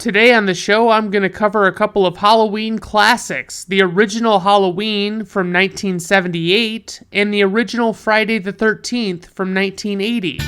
Today on the show, I'm going to cover a couple of Halloween classics. The original Halloween from 1978 and the original Friday the 13th from 1980.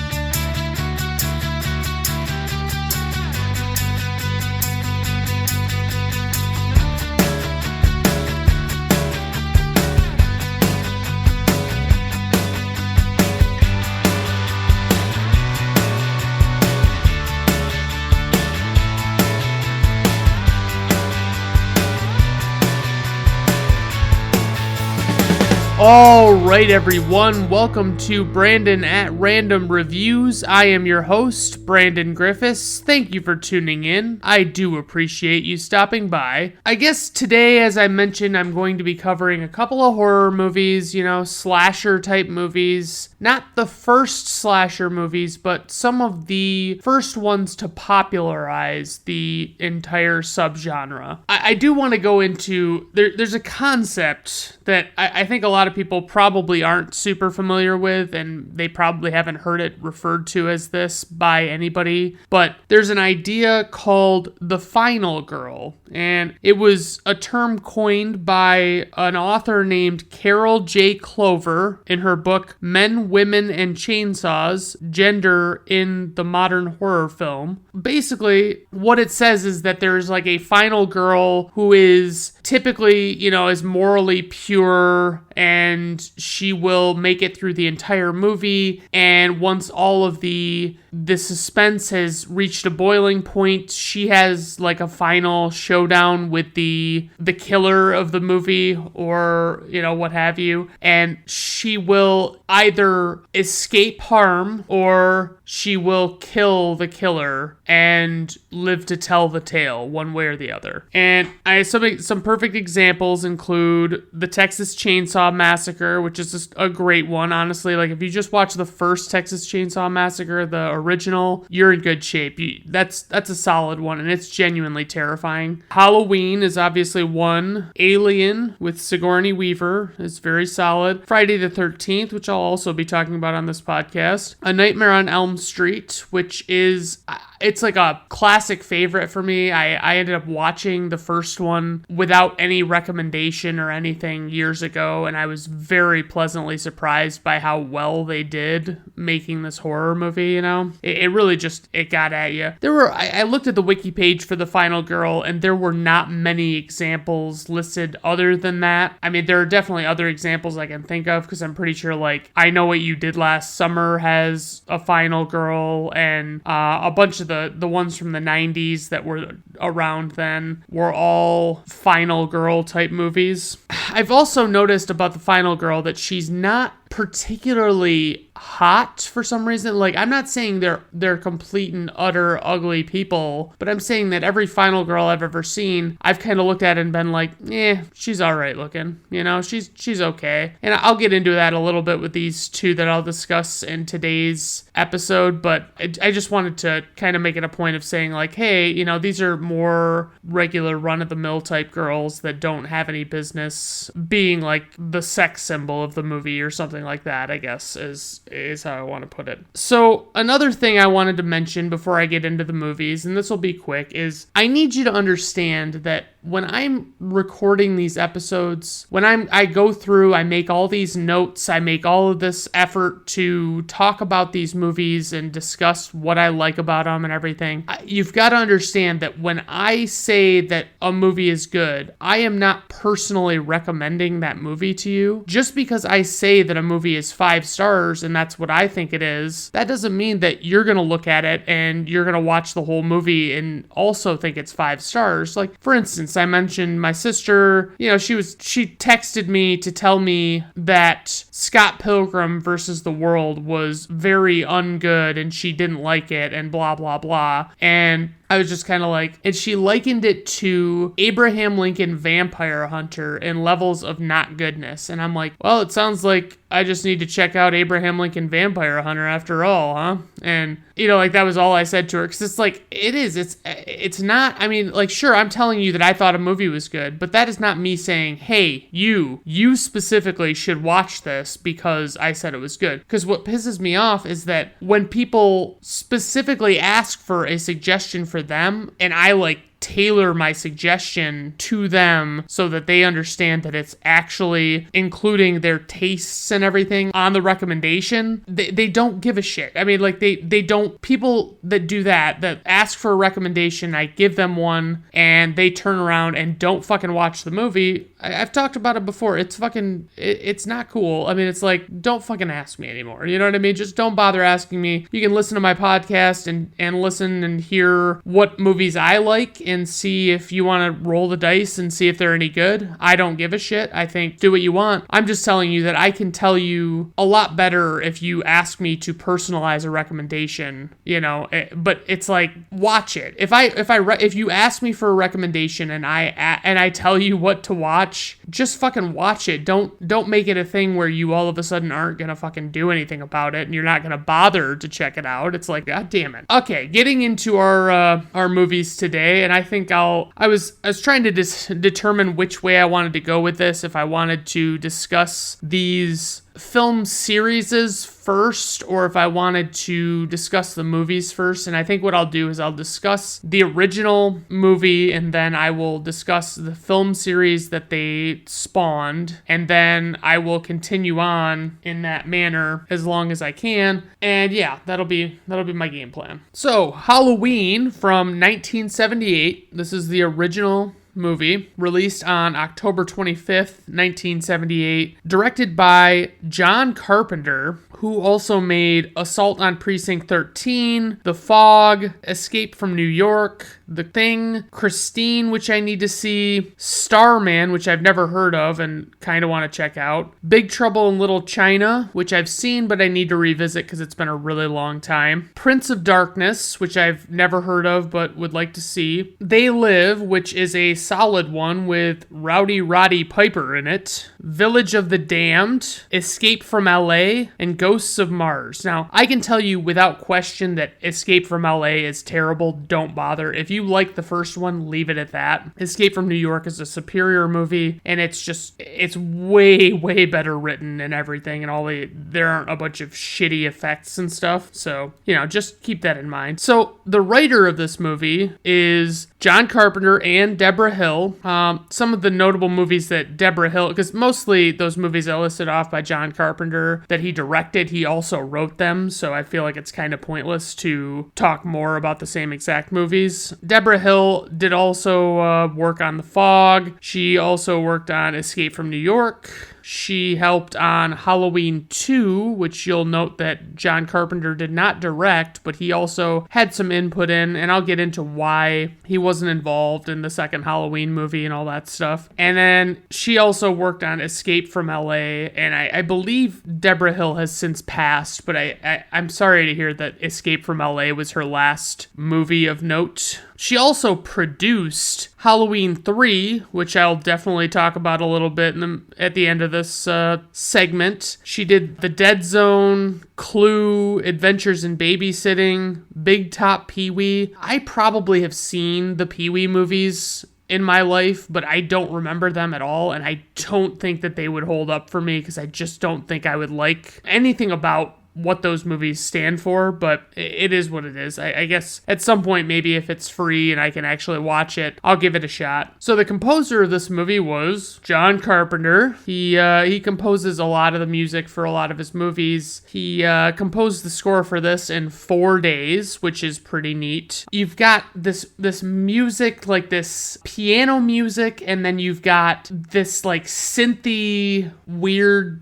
All right, everyone. Welcome to Brandon at Random Reviews. I am your host, Brandon Griffiths. Thank you for tuning in. I do appreciate you stopping by. I guess today, as I mentioned, I'm going to be covering a couple of horror movies, slasher type movies. Not the first slasher movies, but some of the first ones to popularize the entire subgenre. I do want to go into, there's a concept that I think a lot of people probably aren't super familiar with, and they probably haven't heard it referred to as this by anybody, but there's an idea called the final girl, and it was a term coined by an author named Carol J. Clover in her book Men, Women, and Chainsaws, Gender in the Modern Horror Film. Basically, what it says is that there's like a final girl who is typically, is morally pure, and she will make it through the entire movie, and once all of the suspense has reached a boiling point, she has like a final showdown with the killer of the movie, or what have you, and she will either escape harm or she will kill the killer and live to tell the tale, one way or the other. And some perfect examples include the Texas Chainsaw Massacre, which is just a great one, honestly. Like, if you just watch the first Texas Chainsaw Massacre, the original, you're in good shape. That's a solid one, and it's genuinely terrifying. Halloween is obviously one. Alien with Sigourney Weaver is very solid. Friday the 13th, which I'll also be talking about on this podcast. A Nightmare on Elm Street, which is, it's like a classic favorite for me. I ended up watching the first one without any recommendation or anything years ago, and I was very pleasantly surprised by how well they did making this horror movie, It really just, it got at you. I looked at the wiki page for The Final Girl, and there were not many examples listed other than that. I mean, there are definitely other examples I can think of, because I'm pretty sure, like, I Know What You Did Last Summer has a final girl, and a bunch of the ones from the 90s that were around then were all final girl type movies. I've also noticed about the final girl that she's not particularly hot for some reason. Like, I'm not saying they're complete and utter ugly people, but I'm saying that every final girl I've ever seen, I've kind of looked at it and been like, she's all right looking, she's okay. And I'll get into that a little bit with these two that I'll discuss in today's episode, but I just wanted to kind of make it a point of saying, like, hey, these are more regular run-of-the-mill type girls that don't have any business being like the sex symbol of the movie or something like that, I guess, is how I want to put it. So another thing I wanted to mention before I get into the movies, and this will be quick, is I need you to understand that when I'm recording these episodes, when I go through, I make all these notes, I make all of this effort to talk about these movies and discuss what I like about them and everything, you've got to understand that when I say that a movie is good, I am not personally recommending that movie to you. Just because I say that a movie is 5 stars and that's what I think it is, that doesn't mean that you're going to look at it and you're going to watch the whole movie and also think it's 5 stars. Like, for instance, I mentioned my sister, she texted me to tell me that Scott Pilgrim versus the World was very ungood and she didn't like it and blah, blah, blah. And I was just kind of like, and she likened it to Abraham Lincoln Vampire Hunter in levels of not goodness. And I'm like, well, it sounds like I just need to check out Abraham Lincoln Vampire Hunter after all, huh? And, that was all I said to her. Because it's like, it's not, I mean, like, sure, I'm telling you that I thought a movie was good, but that is not me saying, hey, you specifically should watch this because I said it was good. Because what pisses me off is that when people specifically ask for a suggestion for them, and I tailor my suggestion to them so that they understand that it's actually including their tastes and everything on the recommendation. They don't give a shit. I mean, they don't, people that do that ask for a recommendation, I give them one, and they turn around and don't fucking watch the movie. I've talked about it before. It's not cool. I mean, it's don't fucking ask me anymore. You know what I mean? Just don't bother asking me. You can listen to my podcast and listen and hear what movies I like and see if you want to roll the dice and see if they're any good. I don't give a shit. I think do what you want. I'm just telling you that I can tell you a lot better if you ask me to personalize a recommendation, but it's watch it. If you ask me for a recommendation and I tell you what to watch, just fucking watch it. Don't make it a thing where you all of a sudden aren't gonna fucking do anything about it and you're not gonna bother to check it out. It's god damn it. Okay, getting into our movies today, and I think I was trying to determine which way I wanted to go with this, if I wanted to discuss these film series first or if I wanted to discuss the movies first. And I think what I'll do is I'll discuss the original movie and then I will discuss the film series that they spawned, and then I will continue on in that manner as long as I can. And yeah, that'll be my game plan. So Halloween from 1978. This is the original movie, released on October 25th, 1978, directed by John Carpenter, who also made Assault on Precinct 13, The Fog, Escape from New York, The Thing, Christine, which I need to see, Starman, which I've never heard of and kind of want to check out, Big Trouble in Little China, which I've seen but I need to revisit because it's been a really long time, Prince of Darkness, which I've never heard of but would like to see, They Live, which is a solid one with Rowdy Roddy Piper in it, Village of the Damned, Escape from LA, and Ghosts of Mars. Now, I can tell you without question that Escape from LA is terrible. Don't bother. If you like the first one, leave it at that. Escape from New York is a superior movie, and it's way, way better written and everything, and there aren't a bunch of shitty effects and stuff. So, just keep that in mind. So, the writer of this movie is John Carpenter and Deborah Hill. Some of the notable movies that Deborah Hill, because mostly those movies are listed off by John Carpenter that he directed, he also wrote them, so I feel like it's kind of pointless to talk more about the same exact movies. Deborah Hill did also work on The Fog. She also worked on Escape from New York. She helped on Halloween 2, which you'll note that John Carpenter did not direct, but he also had some input in, and I'll get into why he wasn't involved in the second Halloween movie and all that stuff. And then she also worked on Escape from LA, and I believe Deborah Hill has since passed, but I'm sorry to hear that Escape from LA was her last movie of note. She also produced Halloween 3, which I'll definitely talk about a little bit at the end of this segment. She did The Dead Zone, Clue, Adventures in Babysitting, Big Top Pee-wee. I probably have seen the Pee-wee movies in my life, but I don't remember them at all, and I don't think that they would hold up for me because I just don't think I would like anything about what those movies stand for, but it is what it is. I guess at some point, maybe if it's free and I can actually watch it, I'll give it a shot. So the composer of this movie was John Carpenter. He composes a lot of the music for a lot of his movies. He composed the score for this in 4 days, which is pretty neat. You've got this music, like this piano music, and then you've got this synthy weird,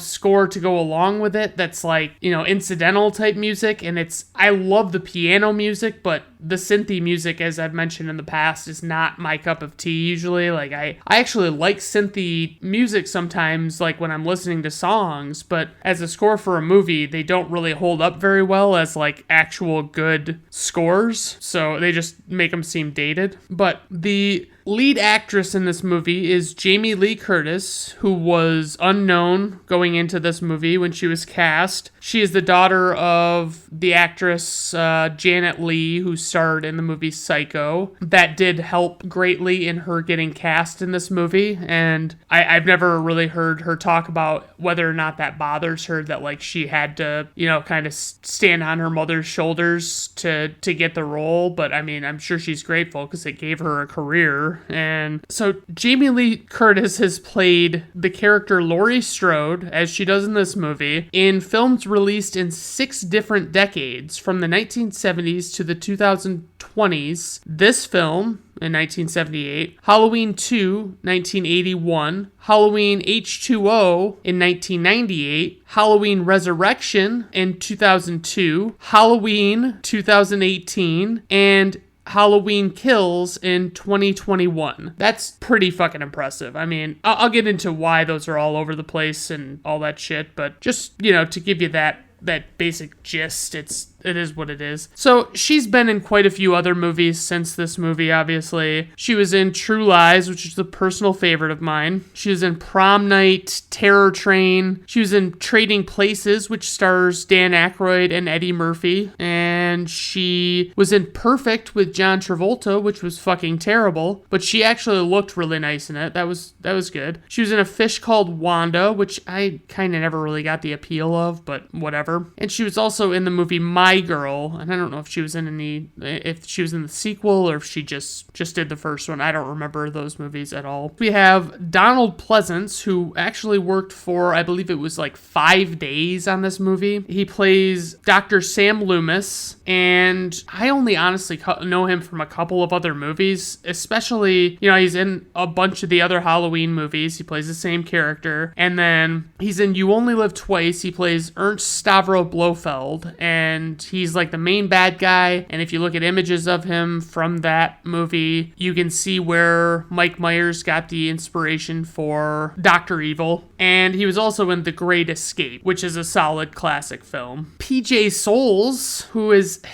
score to go along with it that's incidental type music, and I love the piano music, but the synthy music, as I've mentioned in the past, is not my cup of tea usually. I actually like synthy music sometimes, when I'm listening to songs, but as a score for a movie, they don't really hold up very well as actual good scores, so they just make them seem dated. But the lead actress in this movie is Jamie Lee Curtis, who was unknown going into this movie when she was cast. She is the daughter of the actress Janet Leigh, who starred in the movie Psycho. That did help greatly in her getting cast in this movie, and I've never really heard her talk about whether or not that bothers her, that like she had to, kind of stand on her mother's shoulders to get the role. But I mean, I'm sure she's grateful because it gave her a career. And so Jamie Lee Curtis has played the character Laurie Strode, as she does in this movie, in films released in 6 different decades, from the 1970s to the 2020s. This film in 1978, Halloween 2, 1981, Halloween H2O in 1998, Halloween Resurrection in 2002, Halloween 2018, and Halloween Kills in 2021. That's pretty fucking impressive. I mean, I'll get into why those are all over the place and all that shit, but just, to give you that basic gist, it is what it is. So she's been in quite a few other movies since this movie, obviously. She was in True Lies, which is a personal favorite of mine. She was in Prom Night, Terror Train. She was in Trading Places, which stars Dan Aykroyd and Eddie Murphy. And she was in Perfect with John Travolta, which was fucking terrible, but she actually looked really nice in it. That was good. She was in A Fish Called Wanda, which I kind of never really got the appeal of, but whatever. And she was also in the movie My Girl, and I don't know if she was in the sequel or if she just did the first one. I don't remember those movies at all. We have Donald Pleasance, who actually worked for, I believe it was like 5 days on this movie. He plays Dr. Sam Loomis, and I only honestly know him from a couple of other movies, especially, he's in a bunch of the other Halloween movies. He plays the same character, and then he's in You Only Live Twice. He plays Ernst Stavro Blofeld, and he's like the main bad guy. And if you look at images of him from that movie, you can see where Mike Myers got the inspiration for Dr. Evil. And he was also in The Great Escape, which is a solid classic film. PJ Souls,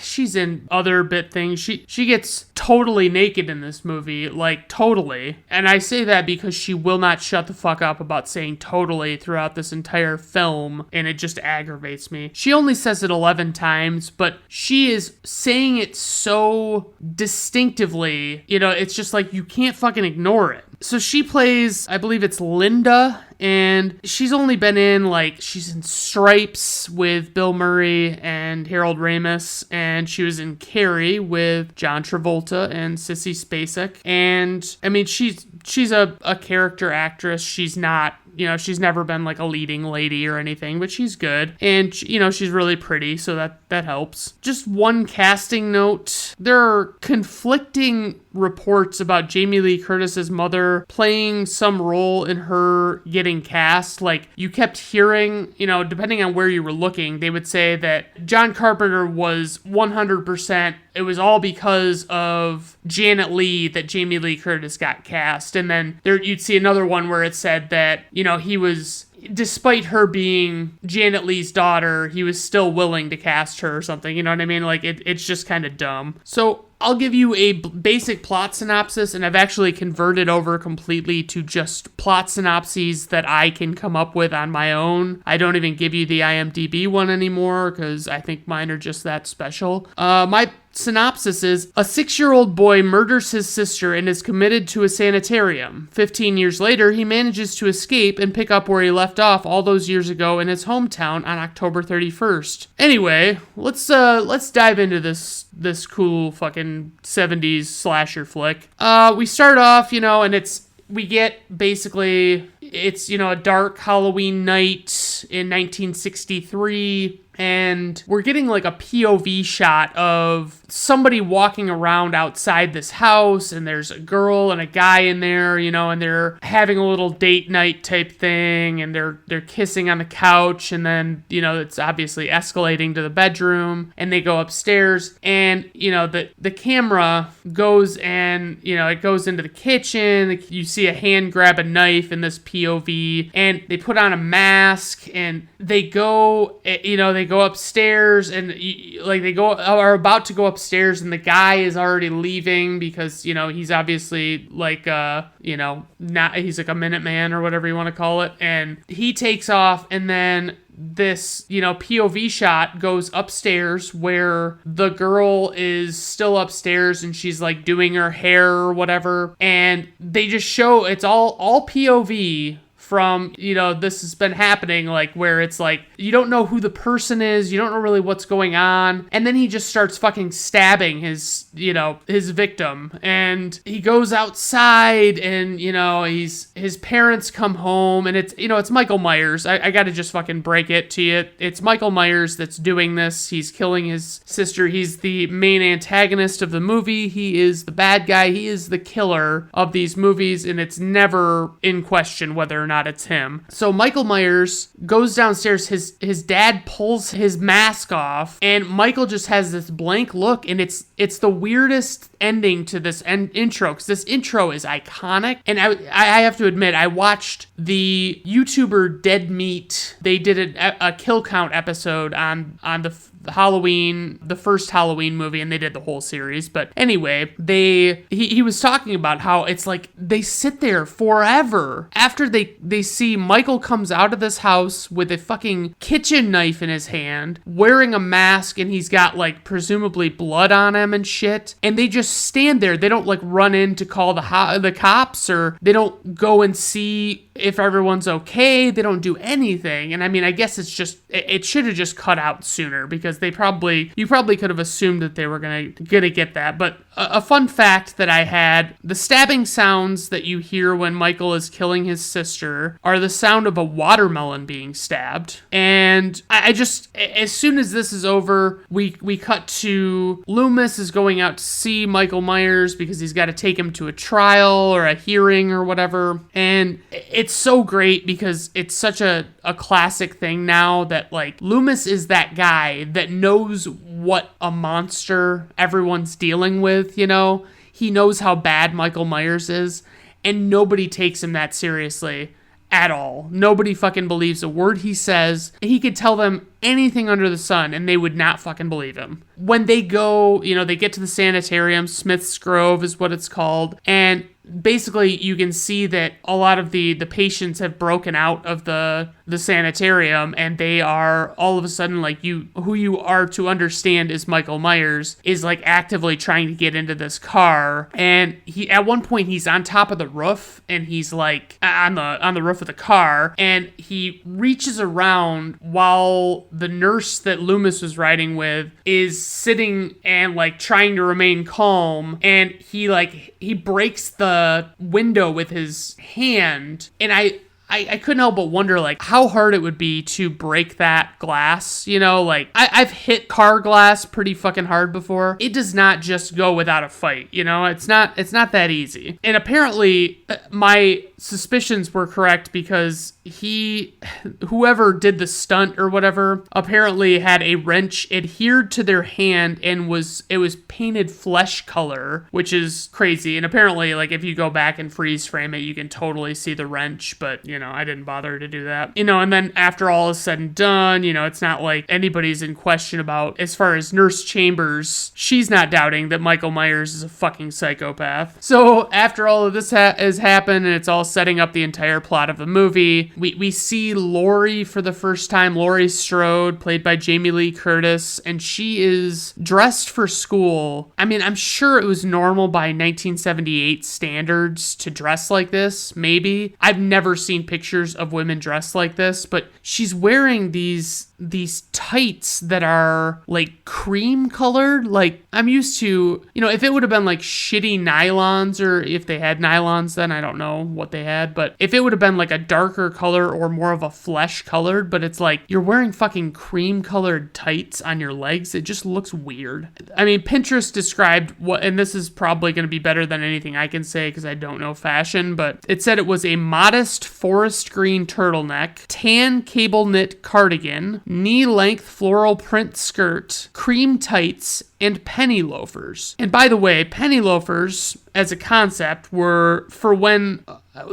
she's in other bit things. She gets totally naked in this movie, like totally. And I say that because she will not shut the fuck up about saying totally throughout this entire film, and it just aggravates me. She only says it 11 times, but she is saying it so distinctively, it's just like you can't fucking ignore it. So she plays, I believe it's Linda, and she's only been in, she's in Stripes with Bill Murray and Harold Ramis, and she was in Carrie with John Travolta and Sissy Spacek. And, I mean, she's a character actress. She's not, she's never been like a leading lady or anything, but she's good. And, she's really pretty, so that helps. Just one casting note. There are conflicting reports about Jamie Lee Curtis's mother playing some role in her getting cast. Like, you kept hearing, depending on where you were looking, they would say that John Carpenter was 100%, it was all because of Janet Leigh that Jamie Lee Curtis got cast. And then you'd see another one where it said that, he was, despite her being Janet Leigh's daughter, he was still willing to cast her or something. You know what I mean? Like, it's just kind of dumb. So I'll give you a basic plot synopsis, and I've actually converted over completely to just plot synopses that I can come up with on my own. I don't even give you the IMDb one anymore because I think mine are just that special. My synopsis is: a 6-year-old boy murders his sister and is committed to a sanitarium. 15 years later, he manages to escape and pick up where he left off all those years ago in his hometown on October 31st. Anyway, let's dive into this cool fucking 70s slasher flick. We start off, and we get basically, it's, a dark Halloween night in 1963. And we're getting like a POV shot of somebody walking around outside this house, and there's a girl and a guy in there, and they're having a little date night type thing, and they're kissing on the couch, and then, it's obviously escalating to the bedroom, and they go upstairs, and, the camera goes and, it goes into the kitchen. You see a hand grab a knife in this POV, and they put on a mask, and they go go upstairs and like they are about to go upstairs and the guy is already leaving because, you know, he's obviously like, you know, not, he's like a Minuteman or whatever you want to call it. And he takes off, and then this, you know, POV shot goes upstairs where the girl is still upstairs and she's like doing her hair or whatever. And they just show it's all POV from, you know, this has been happening, like where it's like you don't know who the person is, you don't know really what's going on, and then he just starts fucking stabbing his, you know, his victim. And he goes outside, and, you know, his parents come home, and it's, you know, it's Michael Myers. I gotta just fucking break it to you. It's Michael Myers that's doing this. He's killing his sister. He's the main antagonist of the movie. He is the bad guy. He is the killer of these movies, and it's never in question whether or not it's him. So Michael Myers goes downstairs, his dad pulls his mask off, and Michael just has this blank look, and it's the weirdest ending to this intro, because this intro is iconic. And I have to admit, I watched the YouTuber Dead Meat. They did a kill count episode on the first Halloween movie, and they did the whole series. But anyway, he was talking about how it's like they sit there forever after they see Michael comes out of this house with a fucking kitchen knife in his hand, wearing a mask, and he's got like presumably blood on him and shit. And they just stand there. They don't like run in to call the cops, or they don't go and see if everyone's okay. They don't do anything. And I mean, I guess it should have just cut out sooner, because you probably could have assumed that they were gonna get that. But a fun fact that I had: the stabbing sounds that you hear when Michael is killing his sister are the sound of a watermelon being stabbed. And I just, as soon as this is over, we cut to Loomis is going out to see Michael Myers because he's got to take him to a trial or a hearing or whatever. And it's so great because it's such a classic thing now that like Loomis is that guy that knows what a monster everyone's dealing with, you know? He knows how bad Michael Myers is, and nobody takes him that seriously at all. Nobody fucking believes a word he says. He could tell them anything under the sun and they would not fucking believe him. When they go, you know, they get to the sanitarium, Smith's Grove is what it's called, and basically you can see that a lot of the patients have broken out of the sanitarium, and they are all of a sudden like who you are to understand is Michael Myers is like actively trying to get into this car. And he, at one point, he's on top of the roof, and he's like on the roof of the car, and he reaches around while the nurse that Loomis was riding with is sitting and like trying to remain calm, and he breaks the window with his hand. And I couldn't help but wonder, like, how hard it would be to break that glass, you know? Like, I've hit car glass pretty fucking hard before. It does not just go without a fight, you know? It's not that easy. And apparently, my suspicions were correct, because whoever did the stunt or whatever, apparently had a wrench adhered to their hand, and it was painted flesh color, which is crazy. And apparently, like, if you go back and freeze frame it, you can totally see the wrench, but, you know, I didn't bother to do that. You know, and then after all is said and done, you know, it's not like anybody's in question about, as far as Nurse Chambers, she's not doubting that Michael Myers is a fucking psychopath. So after all of this has happened, and it's all setting up the entire plot of the movie, we see Laurie for the first time. Laurie Strode, played by Jamie Lee Curtis, and she is dressed for school. I mean, I'm sure it was normal by 1978 standards to dress like this, maybe. I've never seen pictures of women dressed like this, but she's wearing these tights that are like cream colored. Like, I'm used to, you know, if it would have been like shitty nylons, or if they had nylons then, I don't know what they had, but if it would have been like a darker color or more of a flesh colored, but it's like you're wearing fucking cream colored tights on your legs, it just looks weird. I mean, Pinterest described what, and this is probably going to be better than anything I can say because I don't know fashion, but it said it was a modest forest green turtleneck, tan cable knit cardigan, knee-length floral print skirt, cream tights, and penny loafers. And by the way, penny loafers as a concept were for when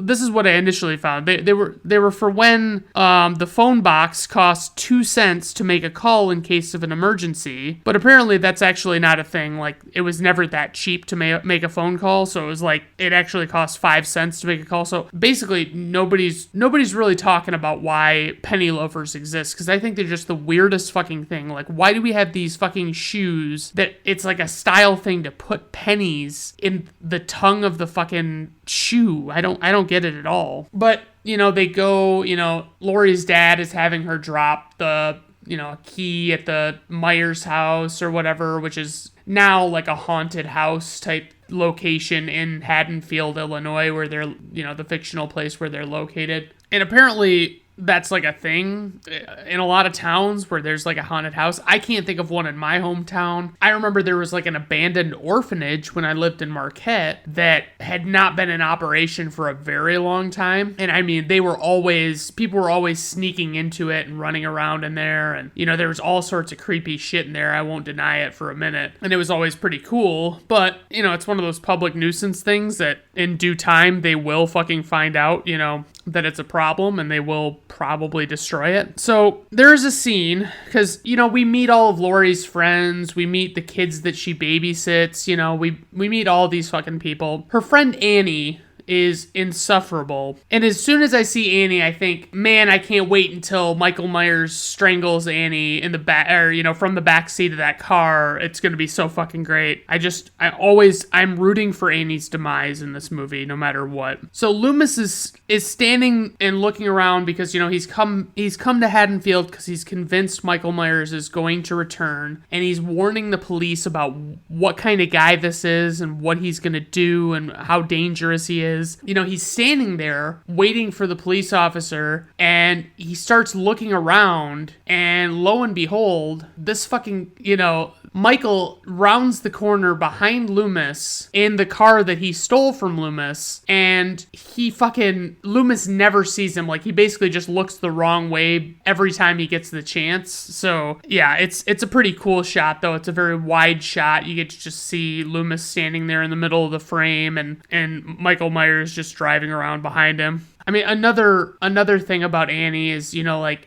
this is what I initially found. They were for when the phone box cost 2 cents to make a call in case of an emergency. But apparently that's actually not a thing. Like, it was never that cheap to make a phone call. So it was like, it actually cost 5 cents to make a call. So basically nobody's really talking about why penny loafers exist, because I think they're just the weirdest fucking thing. Like, why do we have these fucking shoes that it's like a style thing to put pennies in the tongue of the fucking shoe? I don't get it at all. But, they go, Lori's dad is having her drop the, key at the Myers house or whatever, which is now like a haunted house type location in Haddonfield, Illinois, where they're, the fictional place where they're located. And apparently that's like a thing in a lot of towns where there's like a haunted house. I can't think of one in my hometown. I remember there was like an abandoned orphanage when I lived in Marquette that had not been in operation for a very long time. And I mean, people were always sneaking into it and running around in there. And, there was all sorts of creepy shit in there. I won't deny it for a minute. And it was always pretty cool. But, it's one of those public nuisance things that in due time they will fucking find out, that it's a problem, and they will probably destroy it. So there's a scene, because, we meet all of Lori's friends, we meet the kids that she babysits, we meet all these fucking people. Her friend Annie is insufferable. And as soon as I see Annie, I think, man, I can't wait until Michael Myers strangles Annie in the back, or, from the back seat of that car. It's going to be so fucking great. I'm rooting for Annie's demise in this movie, no matter what. So Loomis is standing and looking around because, he's come to Haddonfield because he's convinced Michael Myers is going to return, and he's warning the police about what kind of guy this is and what he's going to do and how dangerous he is. He's standing there waiting for the police officer, and he starts looking around, and lo and behold, this fucking, Michael rounds the corner behind Loomis in the car that he stole from Loomis, and Loomis never sees him. Like, he basically just looks the wrong way every time he gets the chance. So yeah, it's a pretty cool shot, though. It's a very wide shot. You get to just see Loomis standing there in the middle of the frame, and Michael Myers just driving around behind him. I mean, another thing about Annie is,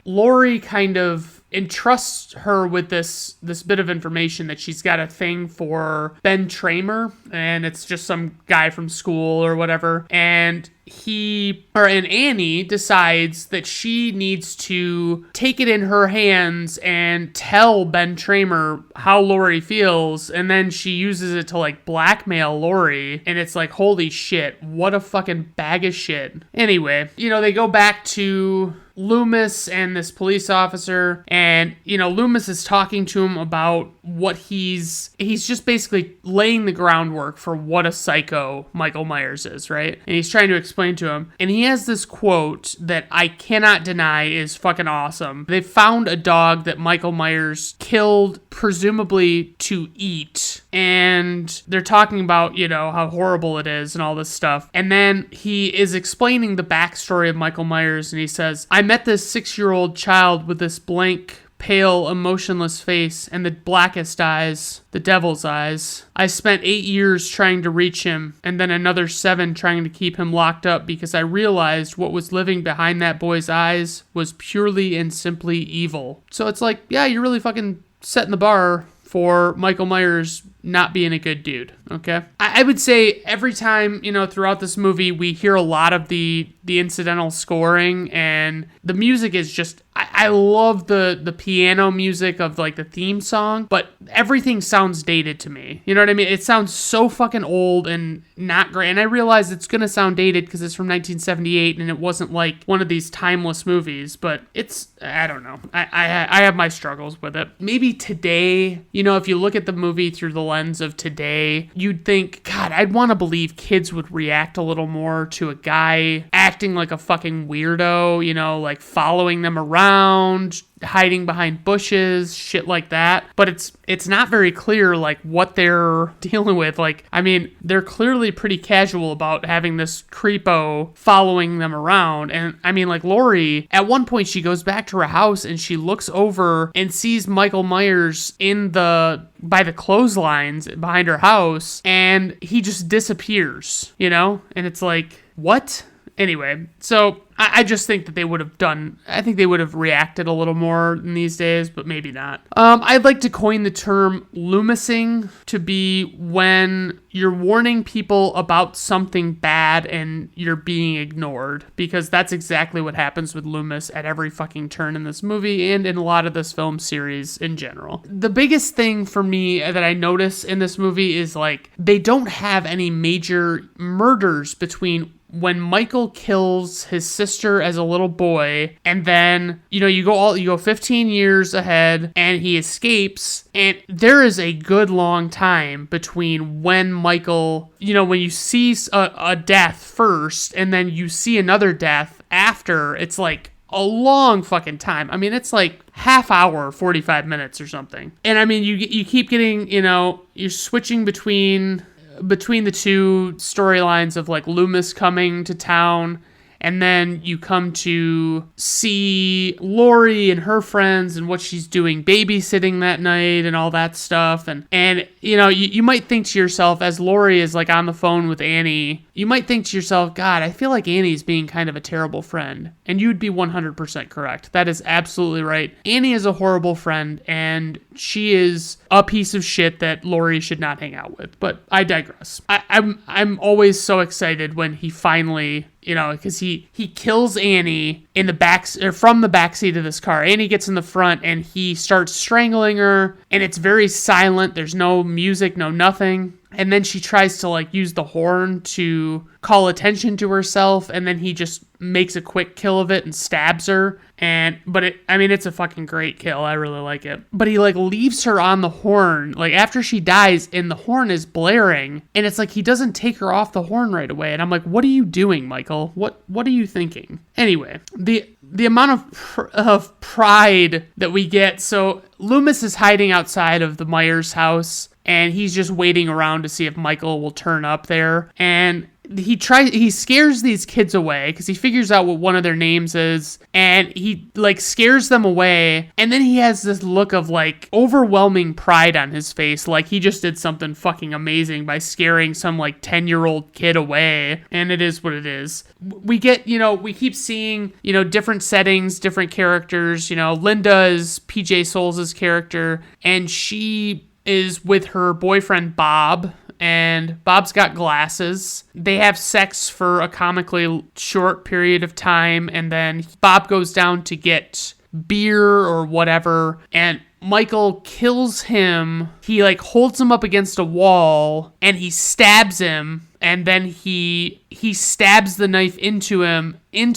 Lori kind of entrusts her with this bit of information that she's got a thing for Ben Tramer, and it's just some guy from school or whatever, and Annie decides that she needs to take it in her hands and tell Ben Tramer how Lori feels, and then she uses it to like blackmail Lori, and it's like, holy shit, what a fucking bag of shit. Anyway, they go back to Loomis and this police officer, and Loomis is talking to him about what he's just basically laying the groundwork for what a psycho Michael Myers is, right? And he's trying to explain to him, and he has this quote that I cannot deny is fucking awesome. They found a dog that Michael Myers killed, presumably to eat, and they're talking about, how horrible it is and all this stuff. And then he is explaining the backstory of Michael Myers, and he says, I met this 6-year-old child with this blank, pale, emotionless face and the blackest eyes, the devil's eyes. I spent 8 years trying to reach him, and then another 7 trying to keep him locked up, because I realized what was living behind that boy's eyes was purely and simply evil. So it's like, yeah, you're really fucking setting the bar for Michael Myers not being a good dude, okay? I would say every time, throughout this movie, we hear a lot of the incidental scoring, and the music is just, I love the piano music of like the theme song, but everything sounds dated to me. You know what I mean? It sounds so fucking old and not great. And I realize it's going to sound dated because it's from 1978 and it wasn't like one of these timeless movies, but I don't know. I have my struggles with it. Maybe today, if you look at the movie through the lens of today, you'd think, God, I'd want to believe kids would react a little more to a guy acting like a fucking weirdo, like following them around, hiding behind bushes, shit like that. But it's not very clear like what they're dealing with. Like, I mean, they're clearly pretty casual about having this creepo following them around. And I mean, like, Lori, at one point she goes back to her house and she looks over and sees Michael Myers by the clotheslines behind her house, and he just disappears, and it's like, what? Anyway, so I just think that they would have reacted a little more in these days, but maybe not. I'd like to coin the term loomising to be when you're warning people about something bad and you're being ignored, because that's exactly what happens with Loomis at every fucking turn in this movie and in a lot of this film series in general. The biggest thing for me that I notice in this movie is like they don't have any major murders between when Michael kills his sister as a little boy, and then, you go 15 years ahead, and he escapes, and there is a good long time between when Michael, when you see a death first, and then you see another death after, it's like a long fucking time. I mean, it's like half hour, 45 minutes or something. And I mean, you keep getting, you're switching between the two storylines of like Loomis coming to town, and then you come to see Lori and her friends and what she's doing babysitting that night and all that stuff. And you might think to yourself, as Lori is like on the phone with Annie, you might think to yourself, God, I feel like Annie's being kind of a terrible friend. And you'd be 100% correct. That is absolutely right. Annie is a horrible friend, and she is a piece of shit that Lori should not hang out with. But I digress. I'm always so excited when he finally, because he kills Annie in the back, or from the backseat of this car. Annie gets in the front and he starts strangling her, and it's very silent. There's no music, no nothing. And then she tries to like use the horn to call attention to herself, and then he just makes a quick kill of it and stabs her. It's a fucking great kill. I really like it. But he like leaves her on the horn, like after she dies, and the horn is blaring, and it's like he doesn't take her off the horn right away. And I'm like, what are you doing, Michael? What are you thinking? Anyway, the amount of pride that we get. So Loomis is hiding outside of the Myers house, and he's just waiting around to see if Michael will turn up there. And he scares these kids away because he figures out what one of their names is, and he like scares them away. And then he has this look of like overwhelming pride on his face, like he just did something fucking amazing by scaring some like 10-year-old kid away. And it is what it is. We get, we keep seeing, different settings, different characters. Linda is PJ Souls' character, and she is with her boyfriend Bob, and Bob's got glasses. They have sex for a comically short period of time, and then Bob goes down to get beer or whatever, and Michael kills him. He like holds him up against a wall, and he stabs him, and then he stabs the knife into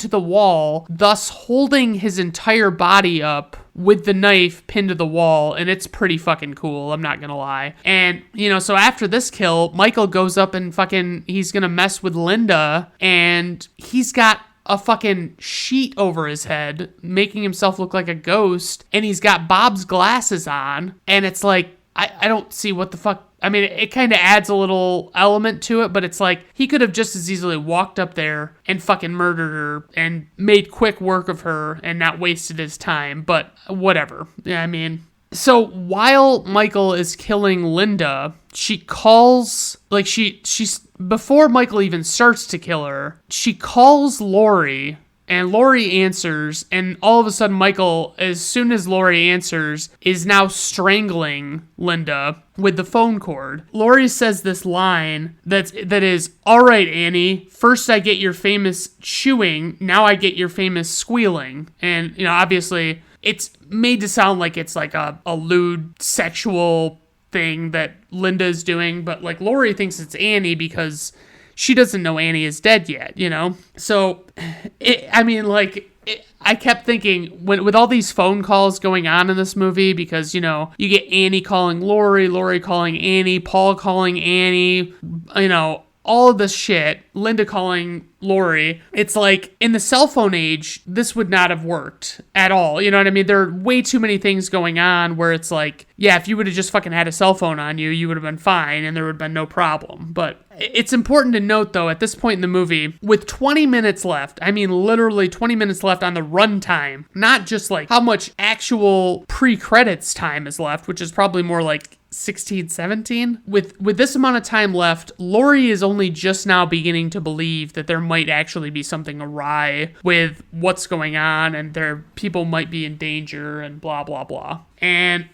the wall, thus holding his entire body up with the knife pinned to the wall. And it's pretty fucking cool, I'm not gonna lie. And so after this kill, Michael goes up and he's gonna mess with Linda, and he's got a fucking sheet over his head, making himself look like a ghost, and he's got Bob's glasses on, and it's like, I don't see what the fuck. I mean, it kind of adds a little element to it, but it's like he could have just as easily walked up there and fucking murdered her and made quick work of her and not wasted his time, but whatever. Yeah, I mean, so while Michael is killing Linda, she calls, like she's before Michael even starts to kill her, she calls Lori. And Lori answers, and all of a sudden Michael, as soon as Lori answers, is now strangling Linda with the phone cord. Lori says this line that is, "All right, Annie, first I get your famous chewing, now I get your famous squealing." And, obviously it's made to sound like it's like a lewd sexual thing that Linda's doing, but like Lori thinks it's Annie because she doesn't know Annie is dead yet, So, I kept thinking, with all these phone calls going on in this movie, because, you get Annie calling Lori, Lori calling Annie, Paul calling Annie, all of this shit, Linda calling Lori. It's like, in the cell phone age, this would not have worked at all. You know what I mean? There are way too many things going on where it's like, yeah, if you would have just fucking had a cell phone on you, you would have been fine and there would have been no problem. But it's important to note, though, at this point in the movie, with 20 minutes left, I mean literally 20 minutes left on the runtime, not just like how much actual pre-credits time is left, which is probably more like 16, 17. With this amount of time left, Laurie is only just now beginning to believe that there might actually be something awry with what's going on, and people might be in danger and blah, blah, blah. And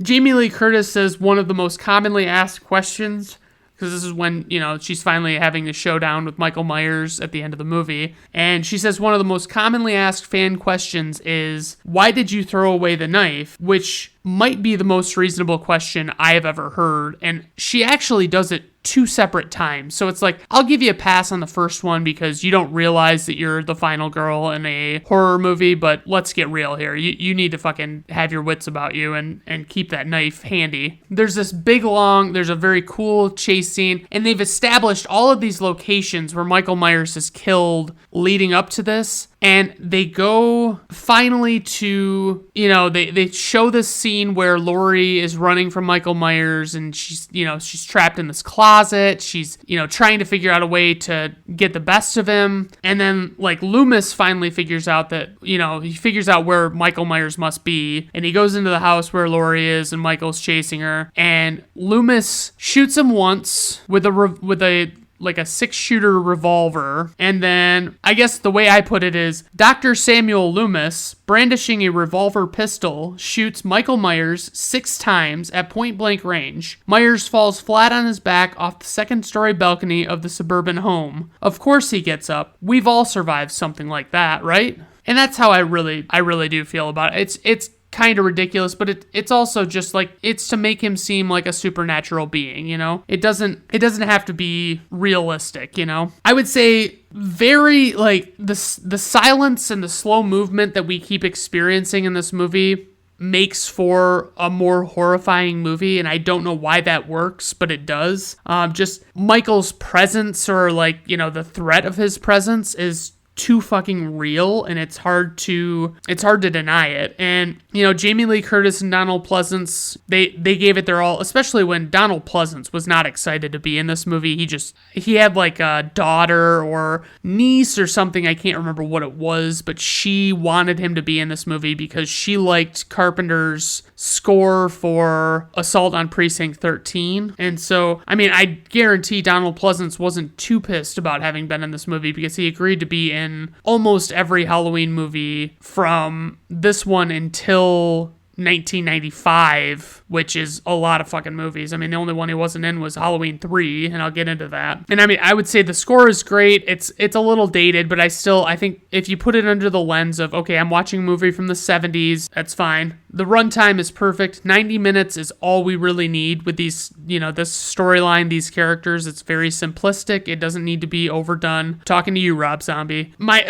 Jamie Lee Curtis says one of the most commonly asked questions, because this is when, she's finally having a showdown with Michael Myers at the end of the movie. And she says one of the most commonly asked fan questions is, why did you throw away the knife? Which might be the most reasonable question I have ever heard. And she actually does it 2 separate times. So it's like, I'll give you a pass on the first one because you don't realize that you're the final girl in a horror movie, but let's get real here. You need to fucking have your wits about you and keep that knife handy. There's this there's a very cool chase scene, and they've established all of these locations where Michael Myers is killed leading up to this. And they go finally to, they show this scene where Laurie is running from Michael Myers, and she's trapped in this closet. She's, trying to figure out a way to get the best of him. And then Loomis finally figures out that, he figures out where Michael Myers must be. And he goes into the house where Laurie is, and Michael's chasing her. And Loomis shoots him once with a 6-shooter revolver. And then, I guess the way I put it is, Dr. Samuel Loomis, brandishing a revolver pistol, shoots Michael Myers 6 times at point-blank range. Myers falls flat on his back off the 2nd-story balcony of the suburban home. Of course he gets up. We've all survived something like that, right? And that's how I really do feel about it. It's kind of ridiculous, but it's also just it's to make him seem like a supernatural being, It doesn't have to be realistic, I would say very the silence and the slow movement that we keep experiencing in this movie makes for a more horrifying movie, and I don't know why that works, but it does. Just Michael's presence, or the threat of his presence, is too fucking real, and it's hard to deny it. And Jamie Lee Curtis and Donald Pleasance, they gave it their all, especially when Donald Pleasance was not excited to be in this movie. He had a daughter or niece or something, I can't remember what it was, but she wanted him to be in this movie because she liked Carpenter's score for Assault on Precinct 13. And so, I guarantee Donald Pleasance wasn't too pissed about having been in this movie, because he agreed to be in almost every Halloween movie from this one until 1995, which is a lot of fucking movies. The only one he wasn't in was Halloween 3, and I'll get into that. And I would say the score is great. It's a little dated, but I think if you put it under the lens of, okay, I'm watching a movie from the 70s, that's fine. The runtime is perfect. 90 minutes is all we really need with these, this storyline, these characters. It's very simplistic. It doesn't need to be overdone. Talking to you, Rob Zombie. My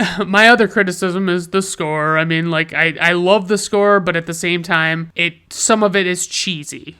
other criticism is the score. I love the score, but at the same time, some of it is cheesy,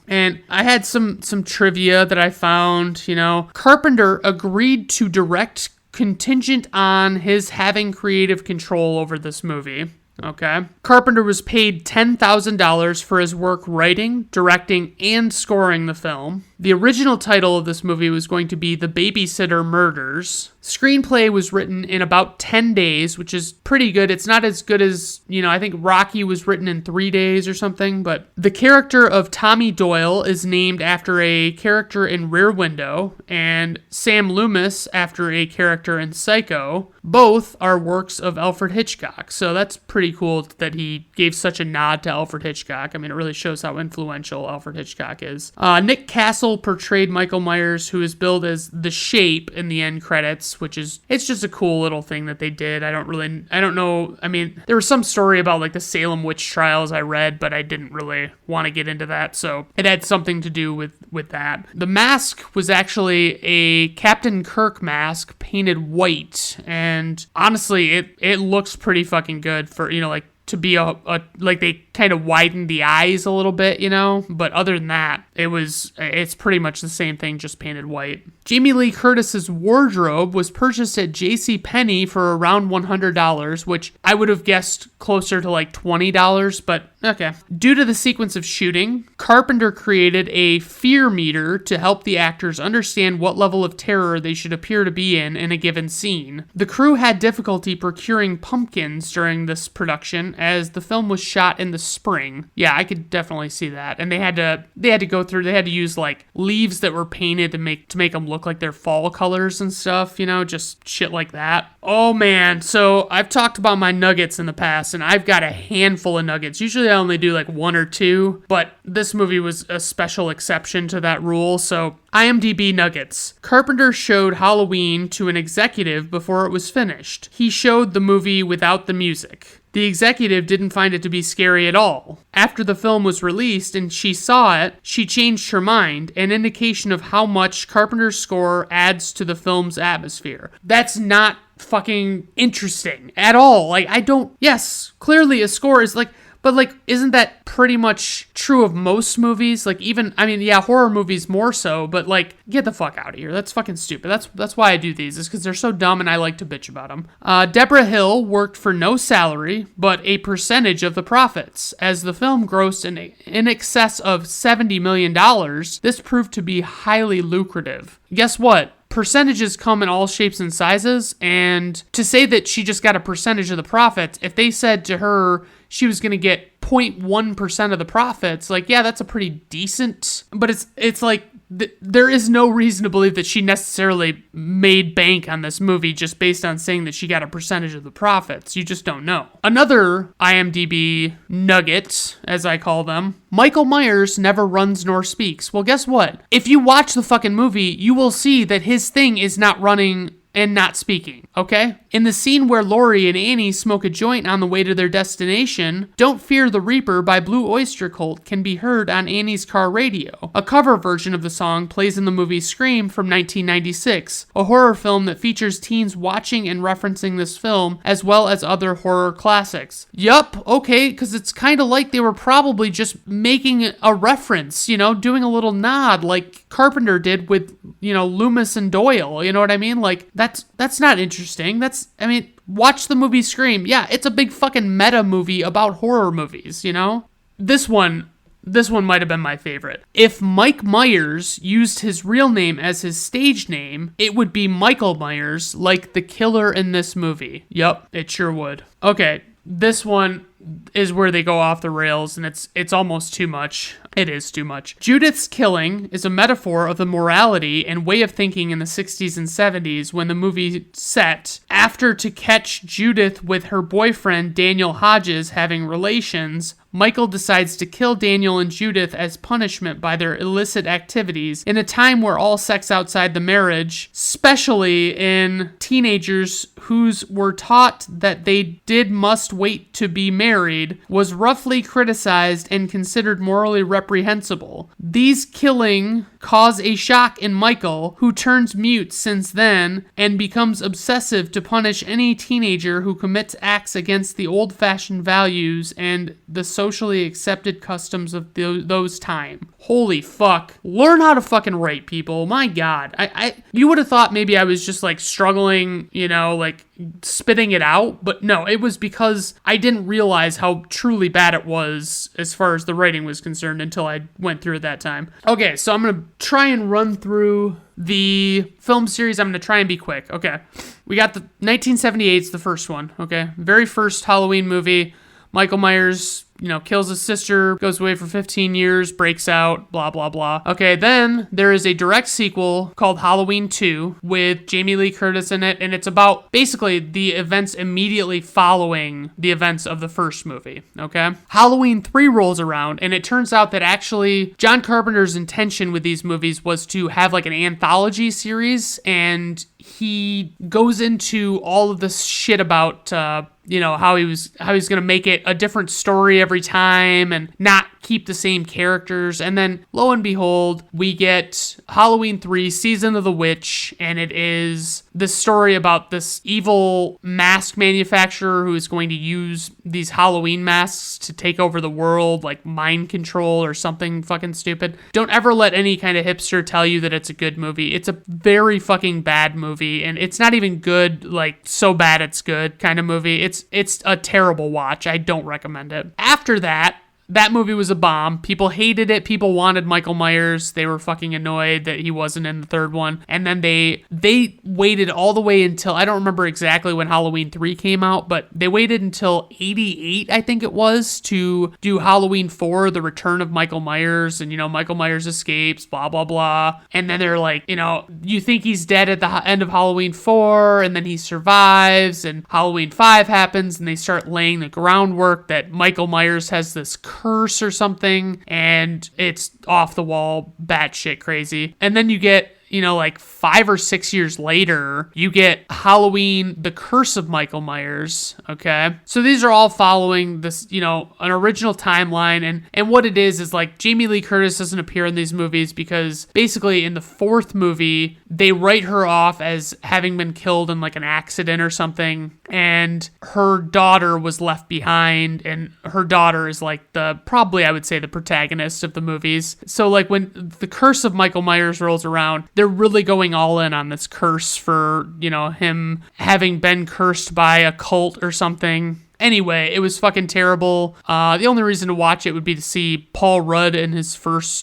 And I had some trivia that I found, Carpenter agreed to direct contingent on his having creative control over this movie. Okay. Carpenter was paid $10,000 for his work writing, directing, and scoring the film. The original title of this movie was going to be The Babysitter Murders. Screenplay was written in about 10 days, which is pretty good. It's not as good as, I think Rocky was written in 3 days or something, but the character of Tommy Doyle is named after a character in Rear Window, and Sam Loomis after a character in Psycho. Both are works of Alfred Hitchcock, so that's pretty cool that he gave such a nod to Alfred Hitchcock. It really shows how influential Alfred Hitchchk is. Nick Castle portrayed Michael Myers, who is billed as the Shape in the end credits, which is, it's just a cool little thing that they did. I don't know. There was some story about the Salem witch trials I read, but I didn't really want to get into that, so it had something to do with that. The mask was actually a Captain Kirk mask painted white, and honestly, it looks pretty fucking good for, to be they kind of widened the eyes a little bit, but other than that, it's pretty much the same thing, just painted white. Jamie Lee Curtis's wardrobe was purchased at JCPenney for around $100, which I would have guessed closer to $20, but okay. Due to the sequence of shooting, Carpenter created a fear meter to help the actors understand what level of terror they should appear to be in a given scene. The crew had difficulty procuring pumpkins during this production, as the film was shot in the spring. Yeah, I could definitely see that. And they had to use like leaves that were painted to make them look like their fall colors and stuff, just shit like that. Oh man, so I've talked about my nuggets in the past, and I've got a handful of nuggets. Usually I only do like one or two, but this movie was a special exception to that rule. So IMDb nuggets. Carpenter showed Halloween to an executive before it was finished. He showed the movie without the music. The executive didn't find it to be scary at all. After the film was released and she saw it, she changed her mind, an indication of how much Carpenter's score adds to the film's atmosphere. That's not fucking interesting at all. Yes, clearly a score is but isn't that pretty much true of most movies? Horror movies more so, but get the fuck out of here. That's fucking stupid. That's why I do these, is because they're so dumb and I like to bitch about them. Deborah Hill worked for no salary, but a percentage of the profits. As the film grossed in excess of $70 million, this proved to be highly lucrative. Guess what? Percentages come in all shapes and sizes, and to say that she just got a percentage of the profits, if they said to her she was going to get 0.1% of the profits, that's a pretty decent, but it's there is no reason to believe that she necessarily made bank on this movie just based on saying that she got a percentage of the profits. You just don't know. Another IMDb nugget, as I call them, Michael Myers never runs nor speaks. Well, guess what? If you watch the fucking movie, you will see that his thing is not running and not speaking, okay? In the scene where Laurie and Annie smoke a joint on the way to their destination, Don't Fear the Reaper by Blue Oyster Cult can be heard on Annie's car radio. A cover version of the song plays in the movie Scream from 1996, a horror film that features teens watching and referencing this film, as well as other horror classics. Yup, okay, because it's kind of like they were probably just making a reference, doing a little nod like Carpenter did with, Loomis and Doyle, you know what I mean? That's not interesting. Watch the movie Scream. Yeah, it's a big fucking meta movie about horror movies, This one might have been my favorite. If Mike Myers used his real name as his stage name, it would be Michael Myers, like the killer in this movie. Yup, it sure would. Okay, this one is where they go off the rails, and it's almost too much. It is too much. Judith's killing is a metaphor of the morality and way of thinking in the 60s and 70s when the movie set. After to catch Judith with her boyfriend Daniel Hodges having relations, Michael decides to kill Daniel and Judith as punishment by their illicit activities in a time where all sex outside the marriage, especially in teenagers whose were taught that they must wait to be married, was roughly criticized and considered morally reprehensible. These killing cause a shock in Michael, who turns mute since then and becomes obsessive to punish any teenager who commits acts against the old-fashioned values and the socially accepted customs of those time. Holy fuck. Learn how to fucking write, people. My God. You would have thought maybe I was just struggling, spitting it out, but no, it was because I didn't realize how truly bad it was as far as the writing was concerned until I went through it that time. Okay, so I'm going to try and run through the film series. I'm going to try and be quick. Okay, we got the 1978's the first one, okay? Very first Halloween movie. Michael Myers, kills his sister, goes away for 15 years, breaks out, blah, blah, blah. Okay, then there is a direct sequel called Halloween 2 with Jamie Lee Curtis in it, and it's about basically the events immediately following the events of the first movie, okay? Halloween 3 rolls around, and it turns out that actually John Carpenter's intention with these movies was to have an anthology series, and he goes into all of this shit about how he was going to make it a different story every time and not keep the same characters. And then lo and behold, we get Halloween 3 Season of the Witch, and it is the story about this evil mask manufacturer who is going to use these Halloween masks to take over the world, like mind control or something fucking stupid. Don't ever let any kind of hipster tell you that it's a good movie. It's a very fucking bad movie, and it's not even good, so bad it's good kind of movie. It's a terrible watch. I don't recommend it. After that, that movie was a bomb. People hated it. People wanted Michael Myers. They were fucking annoyed that he wasn't in the third one. And then they waited all the way until, I don't remember exactly when Halloween 3 came out, but they waited until 88, I think it was, to do Halloween 4, The Return of Michael Myers. And, Michael Myers escapes, blah, blah, blah. And then they're like, you think he's dead at the end of Halloween 4, and then he survives, and Halloween 5 happens, and they start laying the groundwork that Michael Myers has this curse or something, and it's off the wall, batshit crazy. And then you get, like 5 or 6 years later, you get Halloween, The Curse of Michael Myers, okay? So these are all following this, an original timeline, and what it is like Jamie Lee Curtis doesn't appear in these movies because basically in the fourth movie, they write her off as having been killed in like an accident or something, and her daughter was left behind, and her daughter is like probably I would say the protagonist of the movies. So like when The Curse of Michael Myers rolls around, they're really going all in on this curse for, him having been cursed by a cult or something. Anyway, it was fucking terrible. The only reason to watch it would be to see Paul Rudd in